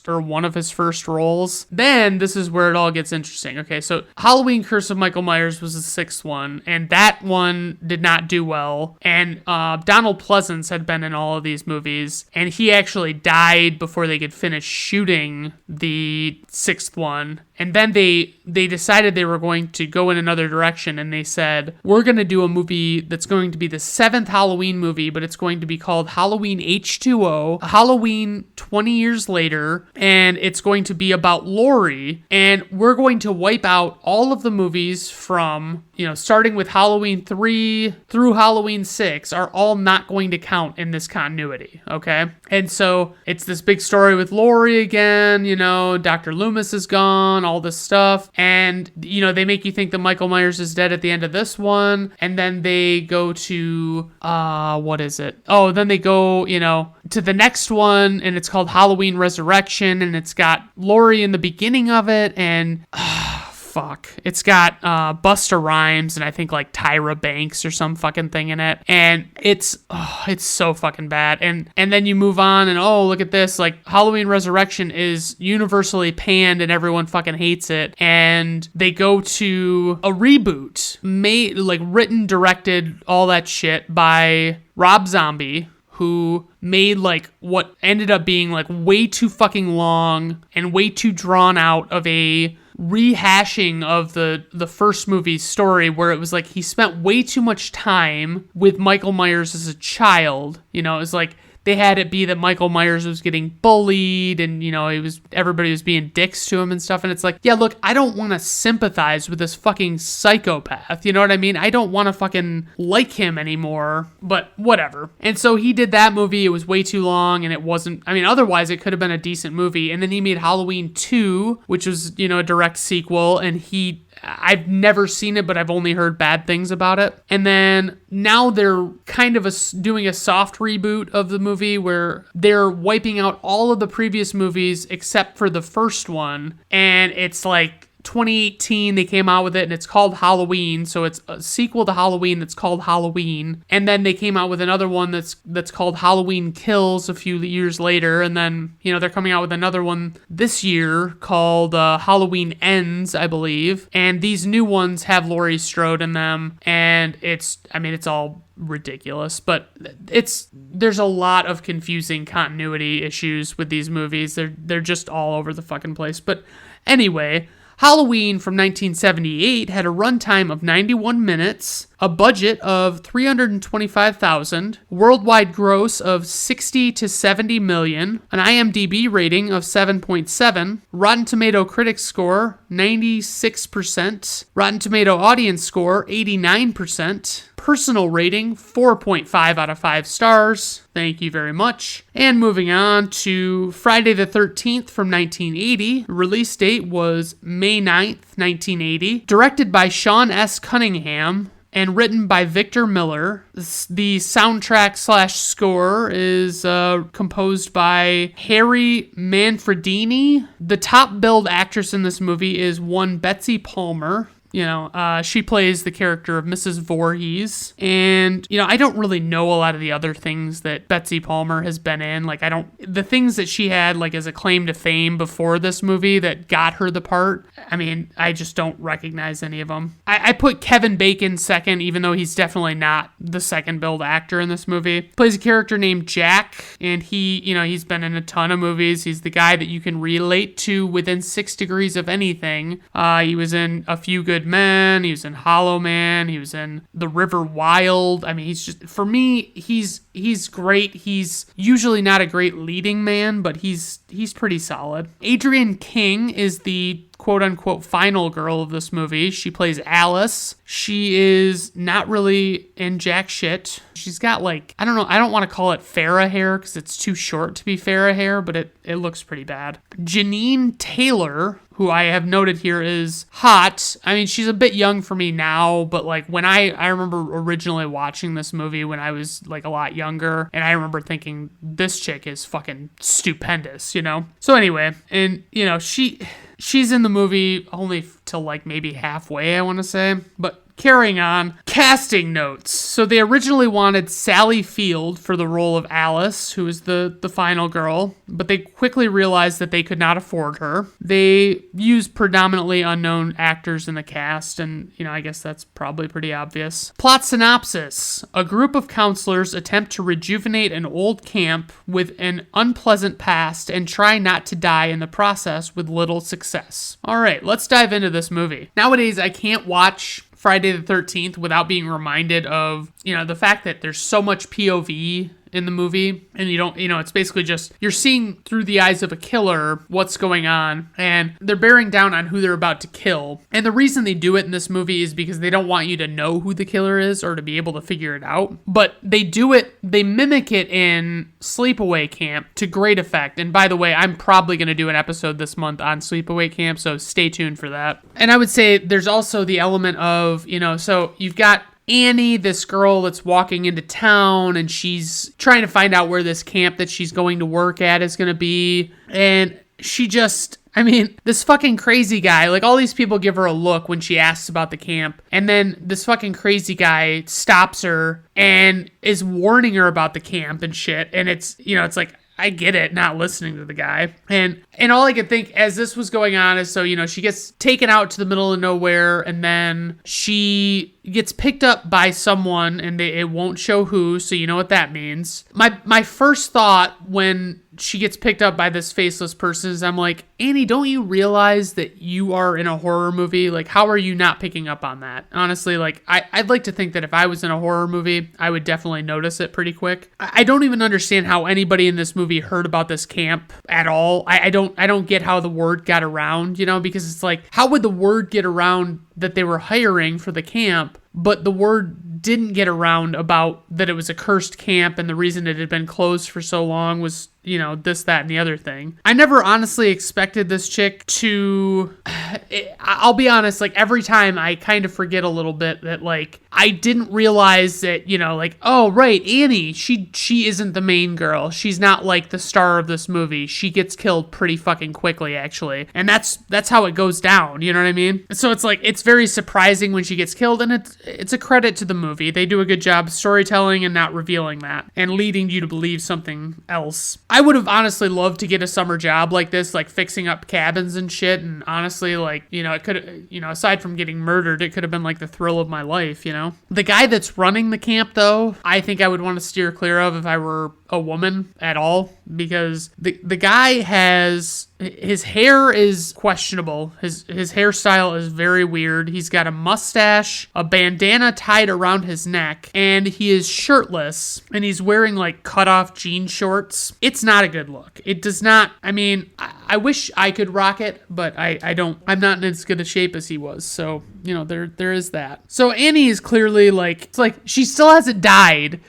one of his first roles. Then this is where it all gets interesting. Okay, so Halloween Curse of Michael Myers was the sixth one, and that one did not do well. And Donald Pleasance had been in all of these movies, and he actually died before they could finish shooting the sixth one. And then they decided they were going to go in another direction, and they said, we're going to do a movie that's going to be the seventh Halloween movie, but it's going to be called Halloween H2O, Halloween 20 years later, and it's going to be about Laurie, and we're going to wipe out all of the movies from, starting with Halloween 3 through Halloween 6 are all not going to count in this continuity, okay? And so it's this big story with Laurie again, Dr. Loomis is gone, all this stuff, and they make you think that Michael Myers is dead at the end of this one, and then they go to what is it? Oh, then they go, to the next one, and it's called Halloween Resurrection, and it's got Laurie in the beginning of it, and fuck. It's got Busta Rhymes and I think like Tyra Banks or some fucking thing in it. And it's so fucking bad. And then you move on and look at this. Like Halloween Resurrection is universally panned and everyone fucking hates it. And they go to a reboot written, directed, all that shit by Rob Zombie, who made like what ended up being like way too fucking long and way too drawn out of a rehashing of the first movie's story, where it was like he spent way too much time with Michael Myers as a child. It was like they had it be that Michael Myers was getting bullied and, everybody was being dicks to him and stuff. And it's like, yeah, look, I don't want to sympathize with this fucking psychopath. You know what I mean? I don't want to fucking like him anymore, but whatever. And so he did that movie. It was way too long and it wasn't, otherwise it could have been a decent movie. And then he made Halloween 2, which was, a direct sequel. And I've never seen it, but I've only heard bad things about it. And then now they're kind of doing a soft reboot of the movie where they're wiping out all of the previous movies except for the first one. And it's like 2018 they came out with it, and it's called Halloween, so it's a sequel to Halloween that's called Halloween. And then they came out with another one that's called Halloween Kills a few years later, and then they're coming out with another one this year called Halloween Ends, I believe. And these new ones have Laurie Strode in them, and it's all ridiculous, but there's a lot of confusing continuity issues with these movies. They're just all over the fucking place. But anyway, Halloween from 1978 had a runtime of 91 minutes, a budget of $325,000, worldwide gross of 60 to 70 million, an IMDb rating of 7.7, Rotten Tomato critics score 96%, Rotten Tomato audience score 89%, personal rating 4.5 out of 5 stars. Thank you very much. And moving on to Friday the 13th from 1980. Release date was May 9th, 1980. Directed by Sean S. Cunningham and written by Victor Miller. The soundtrack/score is composed by Harry Manfredini. The top billed actress in this movie is one Betsy Palmer. She plays the character of Mrs. Voorhees. And, I don't really know a lot of the other things that Betsy Palmer has been in. Like, the things that she had, like, as a claim to fame before this movie that got her the part, I just don't recognize any of them. I put Kevin Bacon second, even though he's definitely not the second billed actor in this movie. Plays a character named Jack, and he's been in a ton of movies. He's the guy that you can relate to within 6 degrees of anything. He was in A Few Good Men, he was in Hollow Man, he was in The River Wild. He's just, for me, he's great. He's usually not a great leading man, but he's pretty solid. Adrienne King is the quote-unquote final girl of this movie. She plays Alice. She is not really in jack shit. She's got, like, I don't know, I don't want to call it Farrah hair because it's too short to be Farrah hair, but it looks pretty bad. Janine Taylor, who I have noted here is hot. She's a bit young for me now, but like when I remember originally watching this movie when I was like a lot younger, and I remember thinking this chick is fucking stupendous, So anyway, and she's in the movie only till like maybe halfway, I want to say, but carrying on, casting notes. So they originally wanted Sally Field for the role of Alice, who is the final girl, but they quickly realized that they could not afford her. They used predominantly unknown actors in the cast, and, I guess that's probably pretty obvious. Plot synopsis. A group of counselors attempt to rejuvenate an old camp with an unpleasant past and try not to die in the process with little success. All right, let's dive into this movie. Nowadays, I can't watch Friday the 13th without being reminded of, the fact that there's so much POV in the movie, and it's basically just, you're seeing through the eyes of a killer what's going on, and they're bearing down on who they're about to kill. And the reason they do it in this movie is because they don't want you to know who the killer is or to be able to figure it out. But they mimic it in Sleepaway Camp to great effect. And by the way, I'm probably going to do an episode this month on Sleepaway Camp, so stay tuned for that. And I would say there's also the element of, so you've got Annie, this girl that's walking into town, and she's trying to find out where this camp that she's going to work at is going to be. And she just, this fucking crazy guy, like all these people give her a look when she asks about the camp. And then this fucking crazy guy stops her and is warning her about the camp and shit. And it's, it's like, I get it, not listening to the guy. And all I could think as this was going on is, so, she gets taken out to the middle of nowhere, and then she gets picked up by someone, and it won't show who, so you know what that means. My first thought when she gets picked up by this faceless person is, I'm like, Annie, don't you realize that you are in a horror movie? Like, how are you not picking up on that? Honestly, like, I'd like to think that if I was in a horror movie, I would definitely notice it pretty quick. I don't even understand how anybody in this movie heard about this camp at all. I don't get how the word got around, because it's like, how would the word get around that they were hiring for the camp, but the word didn't get around about that it was a cursed camp, and the reason it had been closed for so long was, this, that, and the other thing. I never honestly expected this chick to, I'll be honest, like every time I kind of forget a little bit that like, I didn't realize that, like, oh, right, Annie, she isn't the main girl. She's not like the star of this movie. She gets killed pretty fucking quickly, actually. And that's how it goes down, you know what I mean? So it's like, it's very surprising when she gets killed, and it's a credit to the movie. They do a good job storytelling and not revealing that and leading you to believe something else. I would have honestly loved to get a summer job like this, like fixing up cabins and shit, and honestly, like, it could, aside from getting murdered, it could have been like the thrill of my life, The guy that's running the camp, though, I think I would want to steer clear of if I were a woman at all, because the guy his hair is questionable. His hairstyle is very weird. He's got a mustache, a bandana tied around his neck, and he is shirtless, and he's wearing like cut-off jean shorts. It's not a good look. It does not, I wish I could rock it, but I don't. I'm not in as good a shape as he was, so, there is that. So Annie is clearly like, it's like she still hasn't died,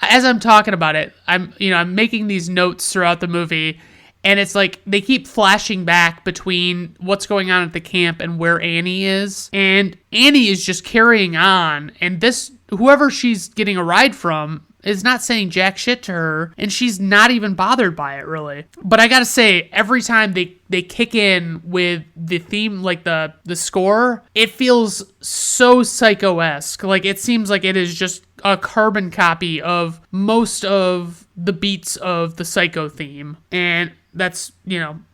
As I'm talking about it, I'm making these notes throughout the movie, and it's like they keep flashing back between what's going on at the camp and where Annie is. And Annie is just carrying on, and whoever she's getting a ride from is not saying jack shit to her, and she's not even bothered by it, really. But I gotta say, every time they kick in with the theme, like the score, it feels so Psycho-esque. Like, it seems like it is just a carbon copy of most of the beats of the Psycho theme. And that's,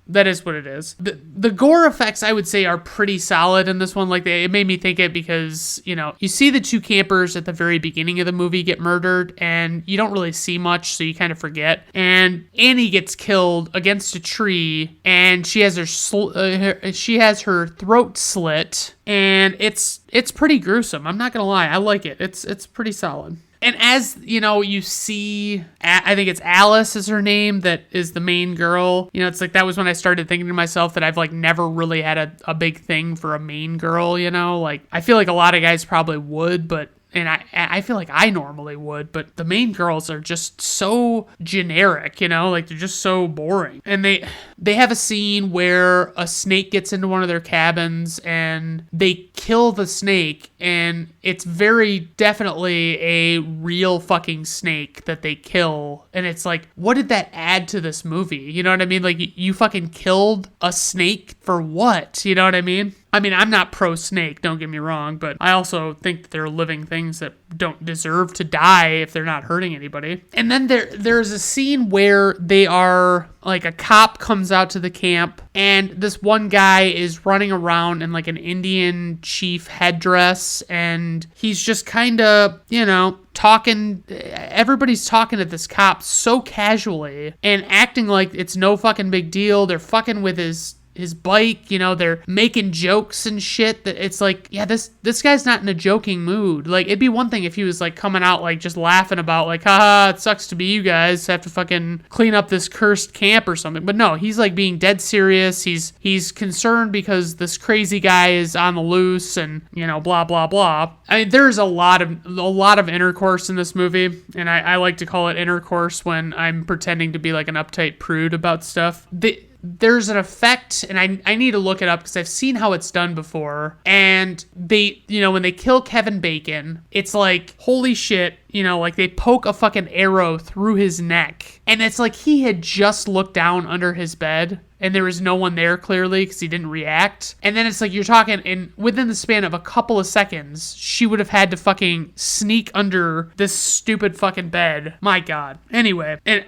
that is what it is. The gore effects, I would say, are pretty solid in this one. Like, it made me think it because, you see the two campers at the very beginning of the movie get murdered, and you don't really see much, so you kind of forget. And Annie gets killed against a tree, and she has her throat slit, and it's pretty gruesome. I'm not gonna lie, I like it. It's pretty solid. And as, you see, I think it's Alice is her name, that is the main girl. It's like, that was when I started thinking to myself that I've, like, never really had a big thing for a main girl, Like, I feel like a lot of guys probably would, and I feel like I normally would, but the main girls are just so generic, like, they're just so boring. And they have a scene where a snake gets into one of their cabins, and they kill the snake, and it's very definitely a real fucking snake that they kill. And it's like, what did that add to this movie? You know what I mean? Like, you fucking killed a snake for what? You know what I mean? I mean, I'm not pro-snake, don't get me wrong, but I also think that they're living things that don't deserve to die if they're not hurting anybody. And then there's a scene where they are, like, a cop comes out to the camp, and this one guy is running around in, like, an Indian chief headdress, and he's just kind of, talking. Everybody's talking to this cop so casually and acting like it's no fucking big deal. They're fucking with his bike, they're making jokes and shit, that it's like, yeah, this guy's not in a joking mood. Like, it'd be one thing if he was, like, coming out, like, just laughing about, like, haha, it sucks to be you guys, have to fucking clean up this cursed camp or something. But no, he's, like, being dead serious. He's concerned because this crazy guy is on the loose, and, blah, blah, blah. I mean, there's a lot of intercourse in this movie, and I like to call it intercourse when I'm pretending to be, like, an uptight prude about stuff. There's an effect, and I need to look it up because I've seen how it's done before. And they, when they kill Kevin Bacon, it's like, holy shit, like, they poke a fucking arrow through his neck. And it's like he had just looked down under his bed, and there was no one there, clearly, because he didn't react. And then it's like, you're talking, and within the span of a couple of seconds, she would have had to fucking sneak under this stupid fucking bed. My God. Anyway, and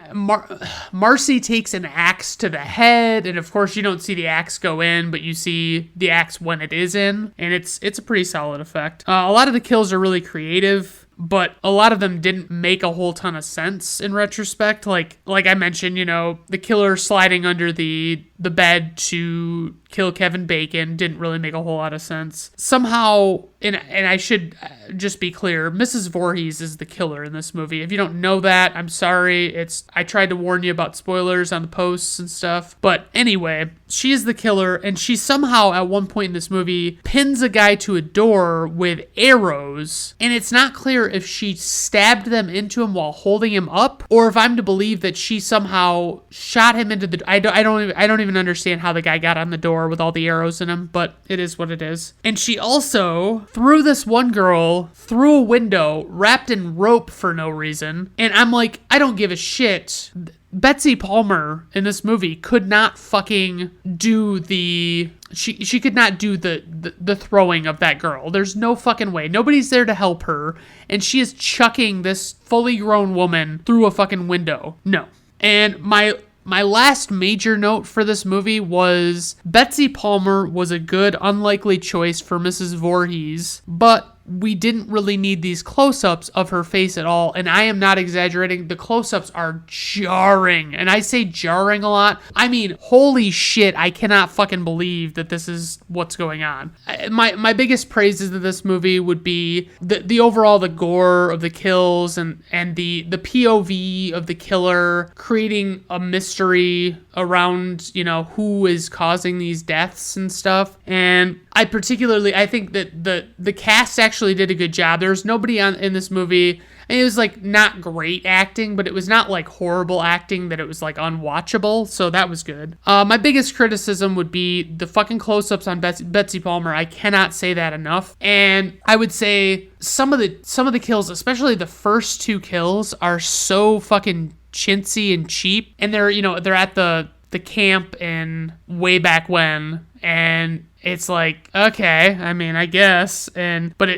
Marcy takes an axe to the head, and of course you don't see the axe go in, but you see the axe when it is in, and it's a pretty solid effect. A lot of the kills are really creative, but a lot of them didn't make a whole ton of sense in retrospect. Like I mentioned, the killer sliding under the bed to kill Kevin Bacon didn't really make a whole lot of sense. Somehow, and I should just be clear, Mrs. Voorhees is the killer in this movie. If you don't know that, I'm sorry. I tried to warn you about spoilers on the posts and stuff. But anyway, she is the killer, and she somehow at one point in this movie pins a guy to a door with arrows, and it's not clear if she stabbed them into him while holding him up, or if I'm to believe that she somehow shot him into the... I don't even understand how the guy got on the door with all the arrows in him, but it is what it is. And she also threw this one girl through a window wrapped in rope for no reason. And I'm like, I don't give a shit. Betsy Palmer in this movie could not fucking do the... She could not do the throwing of that girl. There's no fucking way. Nobody's there to help her, and she is chucking this fully grown woman through a fucking window. No. And my last major note for this movie was Betsy Palmer was a good, unlikely choice for Mrs. Voorhees, but we didn't really need these close-ups of her face at all, and I am not exaggerating. The close-ups are jarring, and I say jarring a lot. I mean, holy shit, I cannot fucking believe that this is what's going on. My biggest praises of this movie would be the overall, the gore of the kills, and the POV of the killer, creating a mystery around, who is causing these deaths and stuff. And I think that the cast actually did a good job. There's nobody in this movie. it was like not great acting, but it was not like horrible acting that it was like unwatchable. So that was good. My biggest criticism would be the fucking close-ups on Betsy Palmer. I cannot say that enough. And I would say some of the kills, especially the first 2 kills, are so fucking chintzy and cheap. And they're at the camp in way back when, and it's like, okay, I mean, I guess, but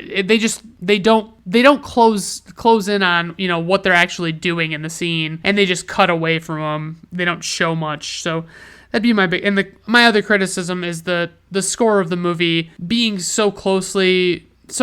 they don't close in on, what they're actually doing in the scene, and they just cut away from them. They don't show much. So that'd be my big, and my other criticism is the score of the movie being so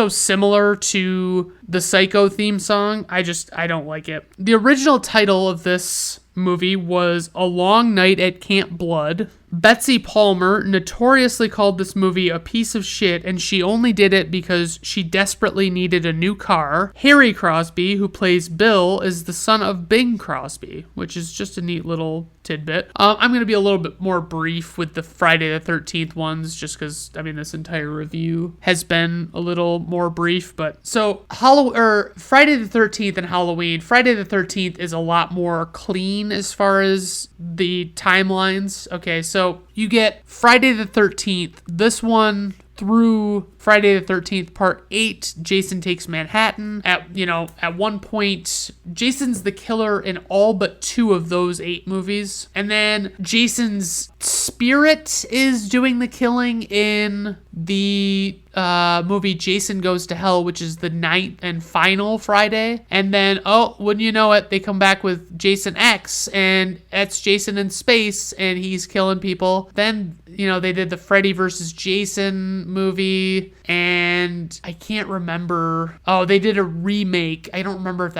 similar to the Psycho theme song. I don't like it. The original title of this movie was A Long Night at Camp Blood. Betsy Palmer notoriously called this movie a piece of shit, and she only did it because she desperately needed a new car. Harry Crosby, who plays Bill, is the son of Bing Crosby, which is just a neat little tidbit. I'm going to be a little bit more brief with the Friday the 13th ones, just because, this entire review has been a little more brief. But so Friday the 13th and Halloween. Friday the 13th is a lot more clean as far as the timelines. Okay, so you get Friday the 13th, this one through Friday the 13th, Part 8, Jason Takes Manhattan. At one point, Jason's the killer in all but 2 of those 8 movies. And then Jason's spirit is doing the killing in the movie Jason Goes to Hell, which is the 9th and final Friday. And then, wouldn't you know it, they come back with Jason X, and that's Jason in space, and he's killing people. Then, they did the Freddy vs. Jason movie, and I can't remember. They did a remake. I don't remember if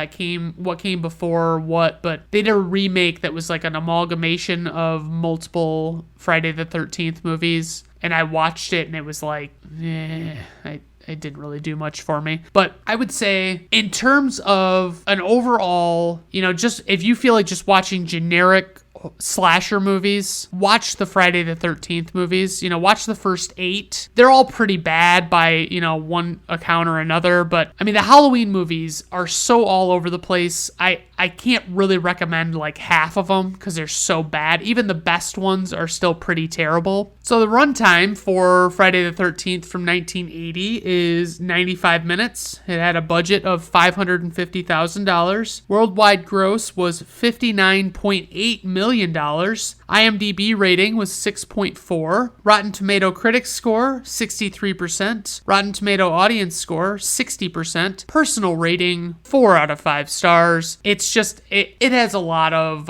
what came before or what, but they did a remake that was like an amalgamation of multiple Friday the 13th movies. And I watched it, and it was like, it didn't really do much for me. But I would say, in terms of an overall, just if you feel like just watching generic slasher movies, watch the Friday the 13th movies. Watch the first 8. They're all pretty bad by, one account or another. But, the Halloween movies are so all over the place. I can't really recommend like half of them because they're so bad. Even the best ones are still pretty terrible. So the runtime for Friday the 13th from 1980 is 95 minutes. It had a budget of $550,000. Worldwide gross was $59.8 million. IMDb rating was 6.4. Rotten Tomato critics score, 63%. Rotten Tomato audience score, 60%. Personal rating, 4 out of 5 stars. It's just, it has a lot of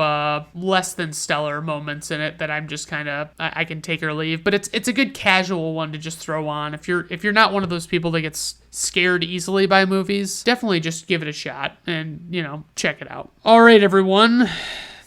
less than stellar moments in it that I'm just kind of, I can take or leave. But it's a good casual one to just throw on. If you're not one of those people that gets scared easily by movies, definitely just give it a shot and, check it out. All right, everyone.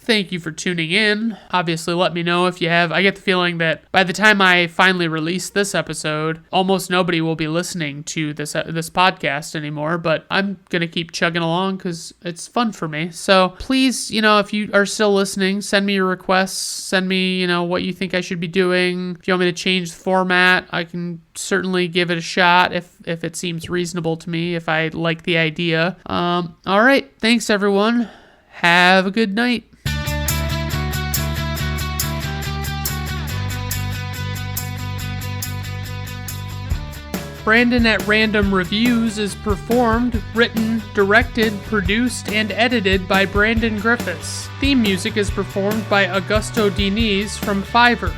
Thank you for tuning in. Obviously, let me know if you have. I get the feeling that by the time I finally release this episode, almost nobody will be listening to this podcast anymore, but I'm going to keep chugging along because it's fun for me. So please, if you are still listening, send me your requests. Send me, what you think I should be doing. If you want me to change the format, I can certainly give it a shot if it seems reasonable to me, if I like the idea. All right. Thanks, everyone. Have a good night. Brandon at Random Reviews is performed, written, directed, produced, and edited by Brandon Griffiths. Theme music is performed by Augusto Diniz from Fiverr.